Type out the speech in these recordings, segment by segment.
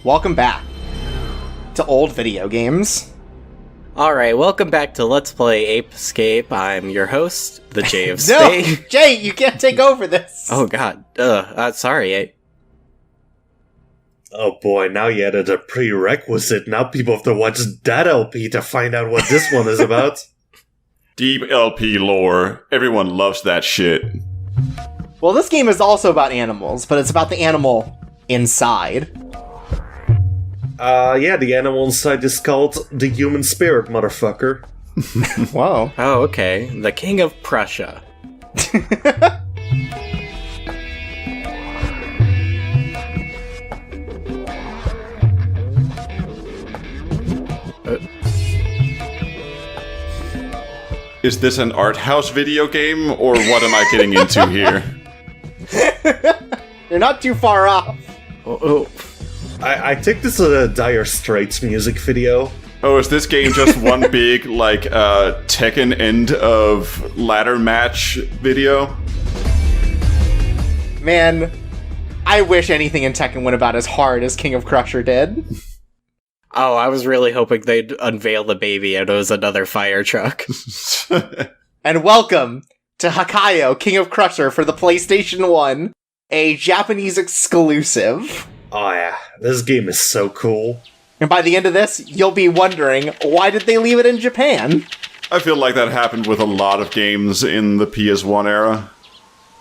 welcome back to old video games. Alright, welcome back to Let's Play Ape Escape. I'm your host, the Jay of No, Space. Jay, you can't take over this. Oh god, sorry, Ape. Oh boy, now you added a prerequisite. Now people have to watch that LP to find out what this one is about. Deep LP lore. Everyone loves that shit. Well, this game is also about animals, but it's about the animal inside. Yeah, the animal inside is called the human spirit, motherfucker. Whoa. Oh, okay. The King of Prussia. Is this an art house video game, or what am I getting into here? You're not too far off. Oh. I think this is a Dire Straits music video. Oh, is this game just one big, like, Tekken end of ladder match video? Man, I wish anything in Tekken went about as hard as King of Crusher did. Oh, I was really hoping they'd unveil the baby and it was another fire truck. And welcome to Hakaiou, King of Crusher for the PlayStation 1, a Japanese exclusive. Oh yeah, this game is so cool. And by the end of this, you'll be wondering, why did they leave it in Japan? I feel like that happened with a lot of games in the PS1 era.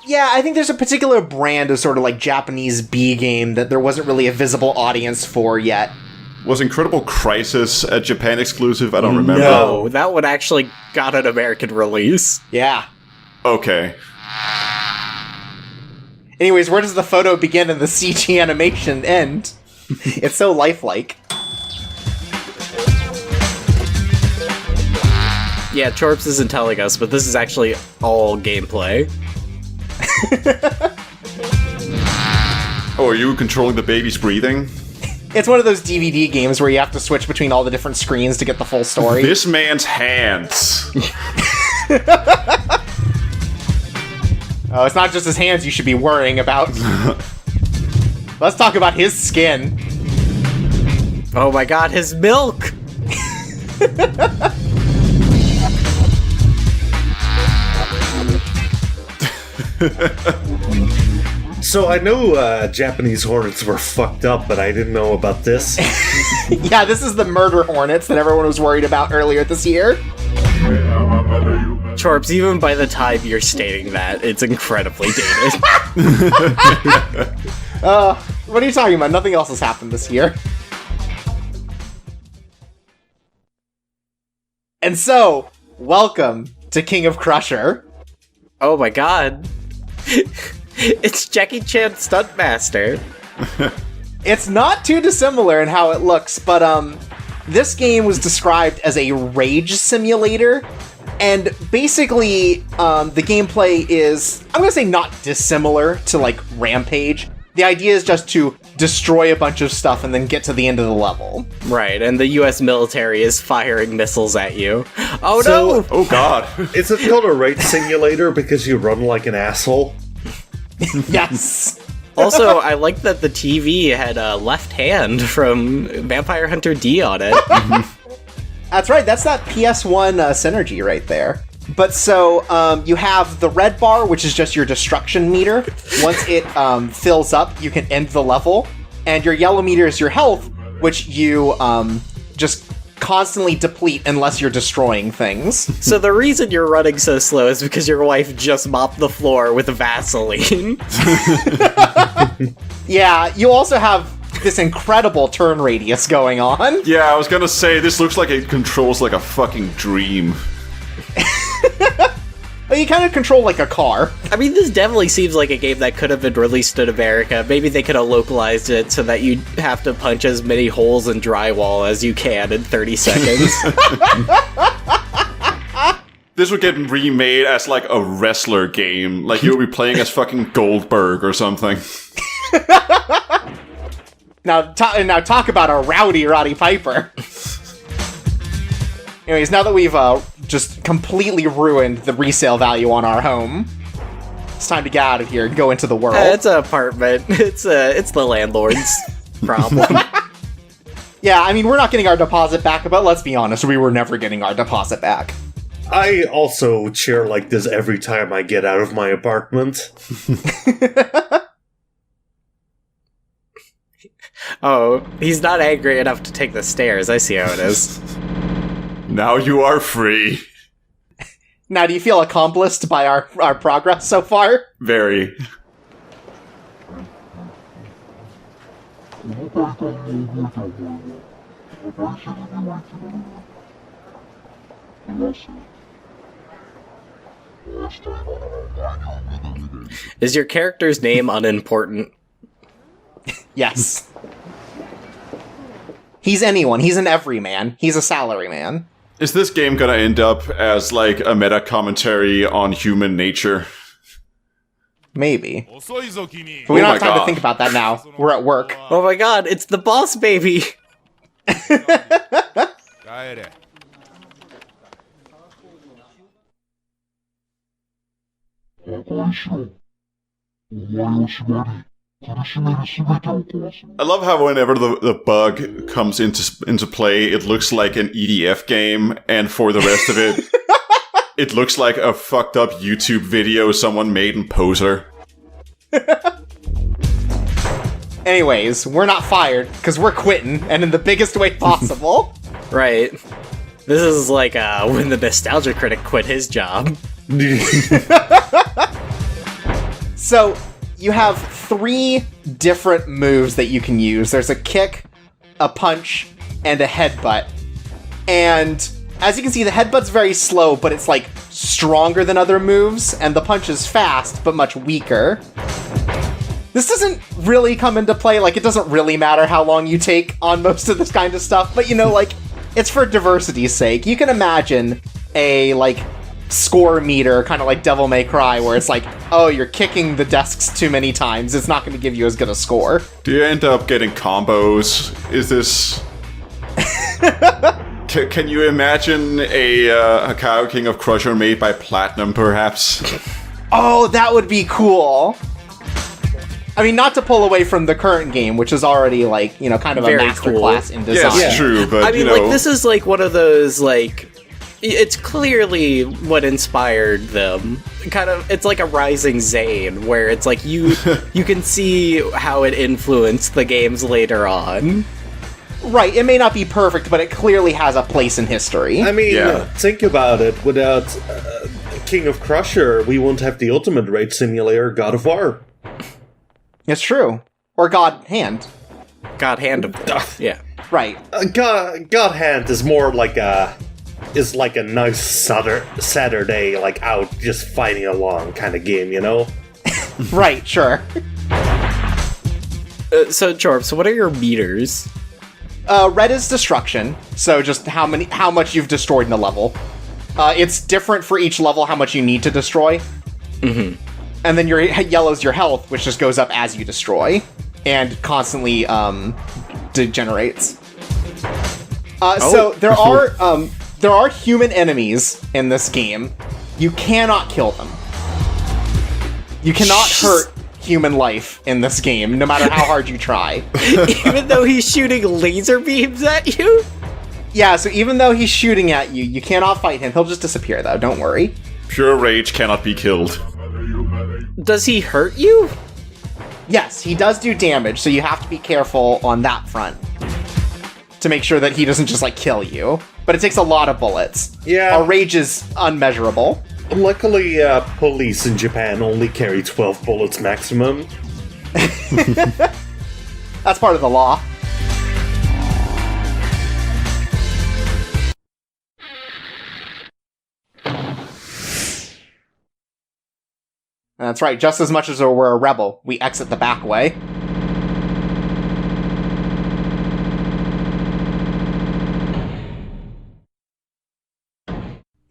Yeah, I think there's a particular brand of sort of like Japanese B game that there wasn't really a visible audience for yet. Was Incredible Crisis a Japan exclusive? I don't remember. No, that one actually got an American release. Yeah. Okay. Anyways, where does the photo begin and the CG animation end? It's so lifelike. Yeah, Chorps isn't telling us, but this is actually all gameplay. Oh, are you controlling the baby's breathing? It's one of those DVD games where you have to switch between all the different screens to get the full story. This man's hands. Oh, it's not just his hands you should be worrying about. Let's talk about his skin. Oh my god, his milk! So I know Japanese hornets were fucked up, but I didn't know about this. Yeah, this is the murder hornets that everyone was worried about earlier this year. Chorps, even by the time you're stating that, it's incredibly dated. What are you talking about? Nothing else has happened this year. And so, welcome to King of Crusher. Oh my god. It's Jackie Chan Stuntmaster. It's not too dissimilar in how it looks, but this game was described as a rage simulator, and basically the gameplay is, I'm gonna say, not dissimilar to like Rampage. The idea is just to destroy a bunch of stuff and then get to the end of the level. Right, and the US military is firing missiles at you. Oh So- no! Oh god. Is it called a raid simulator because you run like an asshole? Yes! Also, I like that the TV had a left hand from Vampire Hunter D on it. That's right, that's that PS1 synergy right there. But so, you have the red bar, which is just your destruction meter. Once it fills up, you can end the level. And your yellow meter is your health, which you just constantly deplete unless you're destroying things. So the reason you're running so slow is because your wife just mopped the floor with Vaseline. Yeah, you also have this incredible turn radius going on. Yeah, I was gonna say, this looks like it controls like a fucking dream. Well, you kind of control like a car. I mean, this definitely seems like a game that could have been released in America. Maybe they could have localized it so that you have to punch as many holes in drywall as you can in 30 seconds. This would get remade as like a wrestler game. Like you would be playing as fucking Goldberg or something. Now talk about a rowdy Roddy Piper. Anyways, now that we've just completely ruined the resale value on our home, it's time to get out of here and go into the world. It's an apartment. It's the landlord's problem. Yeah, I mean, we're not getting our deposit back, but let's be honest, we were never getting our deposit back. I also cheer like this every time I get out of my apartment. Oh, he's not angry enough to take the stairs. I see how it is. Now you are free. Now, do you feel accomplished by our progress so far? Very. Is your character's name unimportant? Yes. He's anyone. He's an everyman. He's a salaryman. Is this game gonna end up as, like, a meta-commentary on human nature? Maybe. But we Oh don't my have time to God. think about that now. We're at work. Oh my god, it's the boss baby! I love how whenever the bug comes into play, it looks like an EDF game, and for the rest of it, it looks like a fucked up YouTube video someone made in Poser. Anyways, we're not fired, because we're quitting, and in the biggest way possible. Right. This is like when the Nostalgia Critic quit his job. So, you have 3 different moves that you can use. There's a kick, a punch, and a headbutt. And as you can see, the headbutt's very slow, but it's like stronger than other moves, and the punch is fast, but much weaker. This doesn't really come into play, like, it doesn't really matter how long you take on most of this kind of stuff, but, you know, like, it's for diversity's sake. You can imagine a, like, score meter, kind of like Devil May Cry, where it's like, oh, you're kicking the desks too many times, it's not going to give you as good a score. Do you end up getting combos? Is this... Can you imagine a Hakaiou King of Crusher made by Platinum, perhaps? Oh, that would be cool! I mean, not to pull away from the current game, which is already, like, you know, kind of Very a masterclass in design. Yeah, it's true, but, I mean, you know... like, this is like one of those, like... It's clearly what inspired them. Kind of, it's like a Rising Zane, where it's like you can see how it influenced the games later on. Right, it may not be perfect, but it clearly has a place in history. I mean, Yeah. think about it. Without King of Crusher, we won't have the ultimate raid simulator, God of War. It's true. Or God Hand. God Hand of Death. Yeah. Right. God Hand is more like a nice Saturday, like out just fighting along kind of game, you know? Right, sure. So, Jorp, so what are your meters? Red is destruction, so just how much you've destroyed in a level. It's different for each level how much you need to destroy. Mm-hmm. And then your yellow's your health, which just goes up as you destroy, and constantly degenerates. So there are human enemies in this game. You cannot kill them. You cannot hurt human life in this game, no matter how hard you try. Even though he's shooting laser beams at you? Yeah, so even though he's shooting at you, you cannot fight him. He'll just disappear, though. Don't worry. Pure rage cannot be killed. Does he hurt you? Yes, he does do damage, so you have to be careful on that front to make sure that he doesn't just, like, kill you. But it takes a lot of bullets. Yeah. Our rage is unmeasurable. Luckily, police in Japan only carry 12 bullets maximum. That's part of the law. That's right, just as much as we're a rebel, we exit the back way.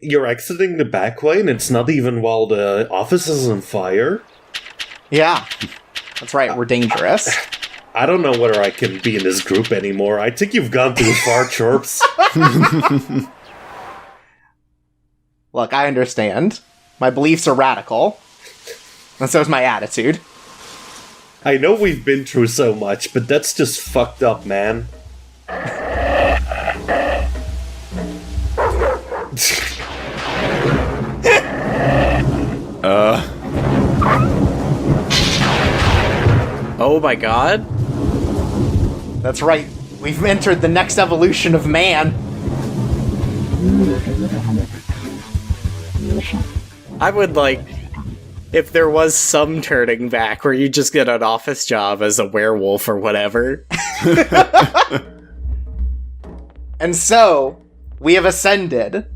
You're exiting the back way, and it's not even while the office is on fire? Yeah, that's right, we're dangerous. I don't know whether I can be in this group anymore. I think you've gone too far, Chorps. Look, I understand. My beliefs are radical. And so is my attitude. I know we've been through so much, but that's just fucked up, man. Oh my god. That's right. We've entered the next evolution of man. I would like if there was some turning back where you just get an office job as a werewolf or whatever. And so, we have ascended.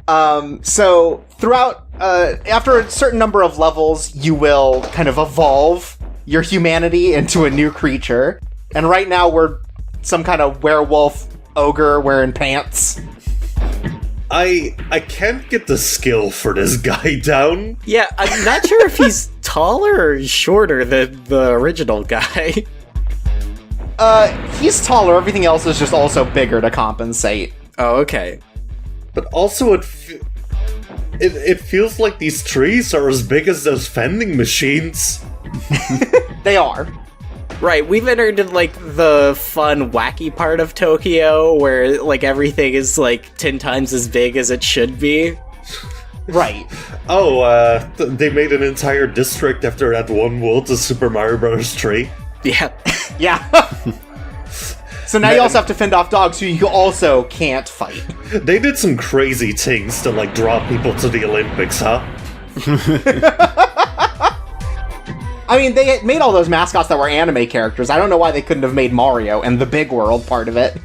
So, throughout, after a certain number of levels, you will kind of evolve your humanity into a new creature. And right now, we're some kind of werewolf ogre wearing pants. I can't get the skill for this guy down. Yeah, I'm not sure if he's taller or shorter than the original guy. He's taller, everything else is just also bigger to compensate. Oh, okay. But also it feels like these trees are as big as those vending machines. They are. Right, we've entered in, like, the fun, wacky part of Tokyo, where, like, everything is, like, 10 times as big as it should be. Right. Oh, they made an entire district after that one world, the Super Mario Bros. 3. Yeah. Yeah. So now you also have to fend off dogs who you also can't fight. They did some crazy things to, like, draw people to the Olympics, huh? I mean, they made all those mascots that were anime characters. I don't know why they couldn't have made Mario and the big world part of it.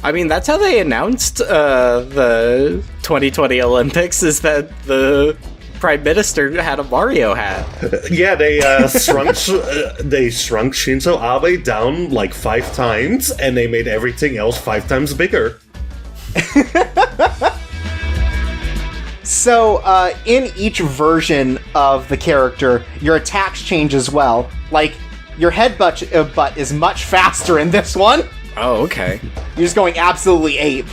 I mean, that's how they announced the 2020 Olympics, is that the Prime Minister had a Mario hat. Yeah, they shrunk Shinzo Abe down like 5 times, and they made everything else 5 times bigger. So, in each version of the character, your attacks change as well. Like, your headbutt butt is much faster in this one. Oh, okay. You're just going absolutely ape.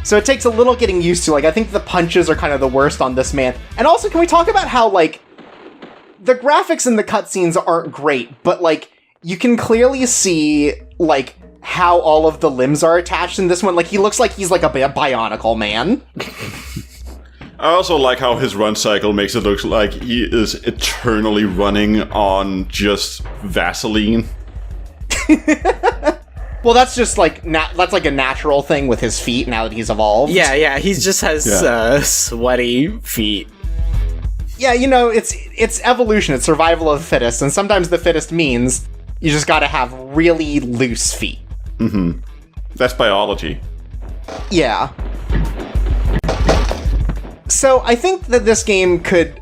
So it takes a little getting used to. Like, I think the punches are kind of the worst on this man. And also, can we talk about how, like, the graphics in the cutscenes aren't great, but, like, you can clearly see, like, how all of the limbs are attached in this one. Like, he looks like he's, like, a bionicle man. I also like how his run cycle makes it look like he is eternally running on just Vaseline. Well, that's just like that's like a natural thing with his feet now that he's evolved. Yeah, he just has sweaty feet. Yeah, you know, it's evolution, it's survival of the fittest, and sometimes the fittest means you just gotta have really loose feet. Mm-hmm. That's biology. Yeah. So I think that this game could,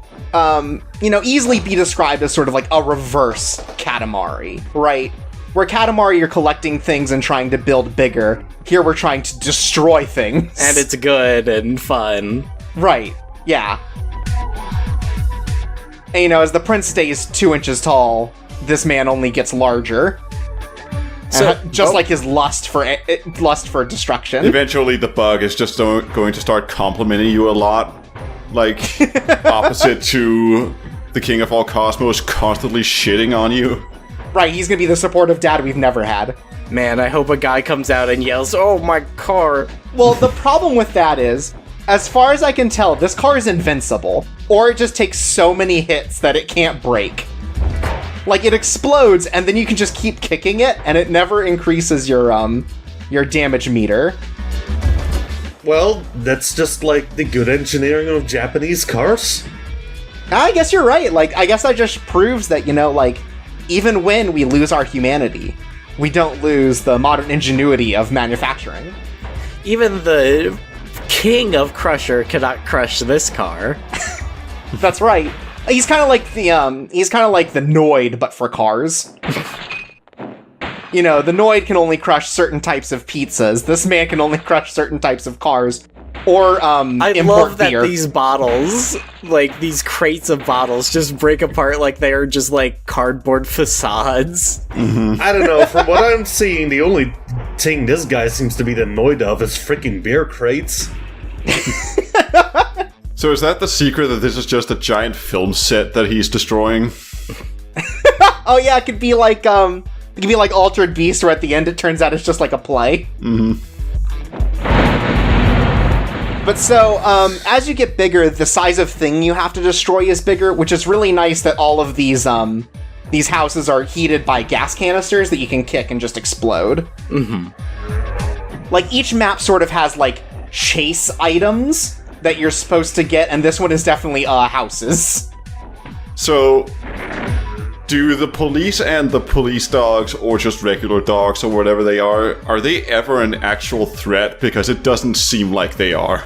easily be described as sort of like a reverse Katamari, right? Where Katamari, you're collecting things and trying to build bigger. Here we're trying to destroy things. And it's good and fun. Right, yeah. And, you know, as the prince stays 2 inches tall, this man only gets larger. So, like his lust for destruction. Eventually, the bug is just going to start complimenting you a lot. Like, opposite to the King of All Cosmos constantly shitting on you. Right, he's gonna be the supportive dad we've never had. Man, I hope a guy comes out and yells, "Oh, my car!" Well, the problem with that is, as far as I can tell, this car is invincible. Or it just takes so many hits that it can't break. Like, it explodes, and then you can just keep kicking it, and it never increases your damage meter. Well, that's just like the good engineering of Japanese cars. I guess you're right. Like, I guess that just proves that, you know, like, even when we lose our humanity, we don't lose the modern ingenuity of manufacturing. Even the king of Crusher cannot crush this car. That's right. He's kind of like the Noid, but for cars. You know, the Noid can only crush certain types of pizzas. This man can only crush certain types of cars. Or, I import love that beer. these bottles, like, these crates of bottles just break apart like they are just, like, cardboard facades. Mm-hmm. I don't know, from what I'm seeing, the only thing this guy seems to be annoyed of is freaking beer crates. So is that the secret, that this is just a giant film set that he's destroying? Oh yeah, it could be like Altered Beast, where at the end it turns out it's just like a play. Mm-hmm. But so, as you get bigger, the size of thing you have to destroy is bigger, which is really nice that all of these houses are heated by gas canisters that you can kick and just explode. Mm-hmm. Like, each map sort of has, like, chase items that you're supposed to get, and this one is definitely, houses. So, do the police and the police dogs, or just regular dogs, or whatever they are they ever an actual threat? Because it doesn't seem like they are.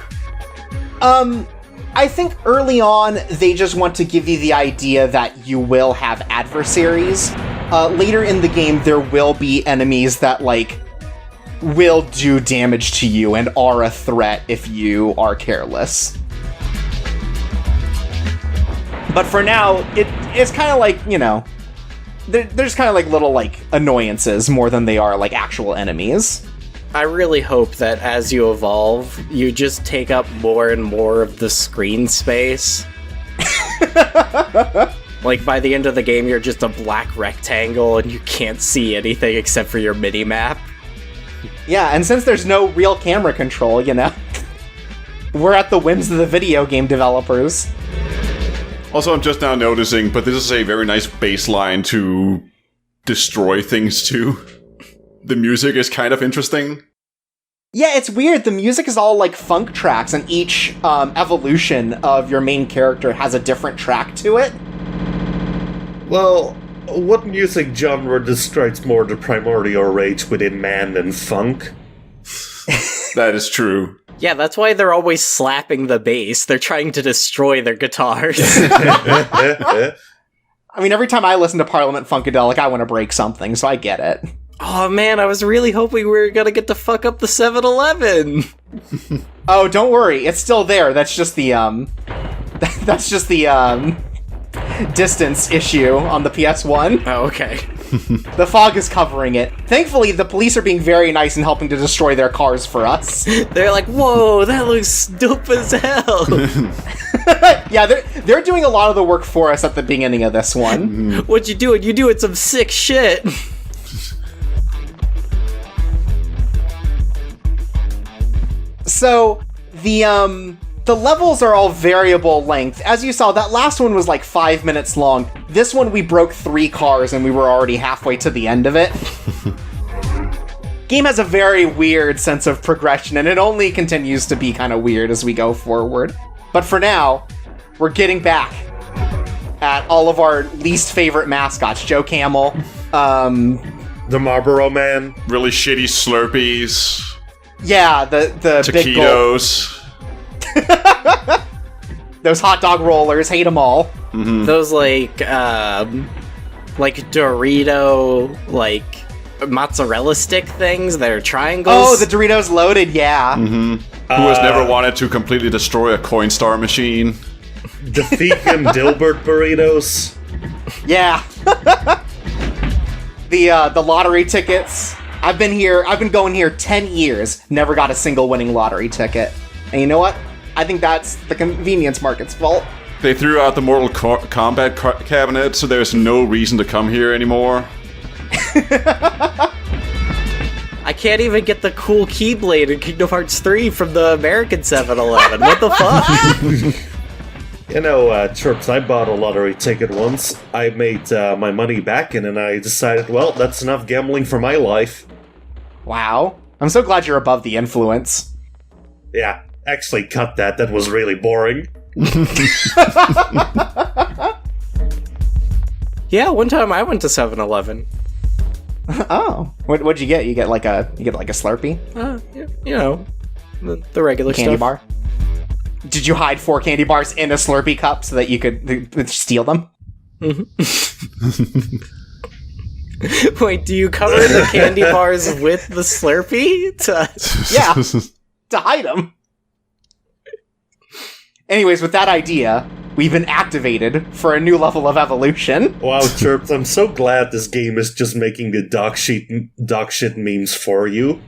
I think early on, they just want to give you the idea that you will have adversaries. Later in the game, there will be enemies that, like, will do damage to you and are a threat if you are careless. But for now, it's kind of like, you know, there's kind of like little, like, annoyances more than they are, like, actual enemies. I really hope that as you evolve, you just take up more and more of the screen space. Like, by the end of the game, you're just a black rectangle and you can't see anything except for your mini-map. Yeah, and since there's no real camera control, you know, we're at the whims of the video game developers. Also, I'm just now noticing, but this is a very nice baseline to destroy things to. The music is kind of interesting. Yeah, it's weird. The music is all like funk tracks, and each evolution of your main character has a different track to it. Well, what music genre describes more the primordial rage within man than funk? That is true. Yeah, that's why they're always slapping the bass. They're trying to destroy their guitars. I mean, every time I listen to Parliament Funkadelic, I want to break something, so I get it. Oh man, I was really hoping we were gonna get to fuck up the 7-Eleven. Oh, don't worry, it's still there. That's just the distance issue on the PS1. Oh, okay. The fog is covering it. Thankfully, the police are being very nice and helping to destroy their cars for us. They're like, whoa, that looks dope as hell. Yeah, they're doing a lot of the work for us at the beginning of this one. What you doing? You doing some sick shit. So, the levels are all variable length. As you saw, that last one was like 5 minutes long. This one, we broke 3 cars and we were already halfway to the end of it. Game has a very weird sense of progression, and it only continues to be kind of weird as we go forward. But for now, we're getting back at all of our least favorite mascots. Joe Camel, The Marlboro Man. Really shitty Slurpees. Yeah, the big gulp. Taquitos. Those hot dog rollers, hate them all. Mm-hmm. Those like Dorito, like mozzarella stick things that are triangles. Oh, the Doritos Loaded, yeah. Mm-hmm. Who has never wanted to completely destroy a Coinstar machine? The vegan Dilbert burritos. Yeah. The lottery tickets. I've been going here 10 years, never got a single winning lottery ticket. And you know what? I think that's the convenience market's fault. They threw out the Mortal Kombat cabinet, so there's no reason to come here anymore. I can't even get the cool Keyblade in Kingdom Hearts 3 from the American 7-Eleven. What the fuck? You know, Chirps, I bought a lottery ticket once. I made my money back, and then I decided, well, that's enough gambling for my life. Wow. I'm so glad you're above the influence. Yeah, actually cut that. That was really boring. Yeah, one time I went to 7-Eleven. Oh. What'd you get? You get like a Slurpee? You know, the regular Candy stuff. bar? Did you hide 4 candy bars in a Slurpee cup so that you could steal them? Mm-hmm. Wait, do you cover the candy bars with the Slurpee? Yeah, to hide them. Anyways, with that idea, we've been activated for a new level of evolution. Wow, Chirps, I'm so glad this game is just making the dog shit memes for you.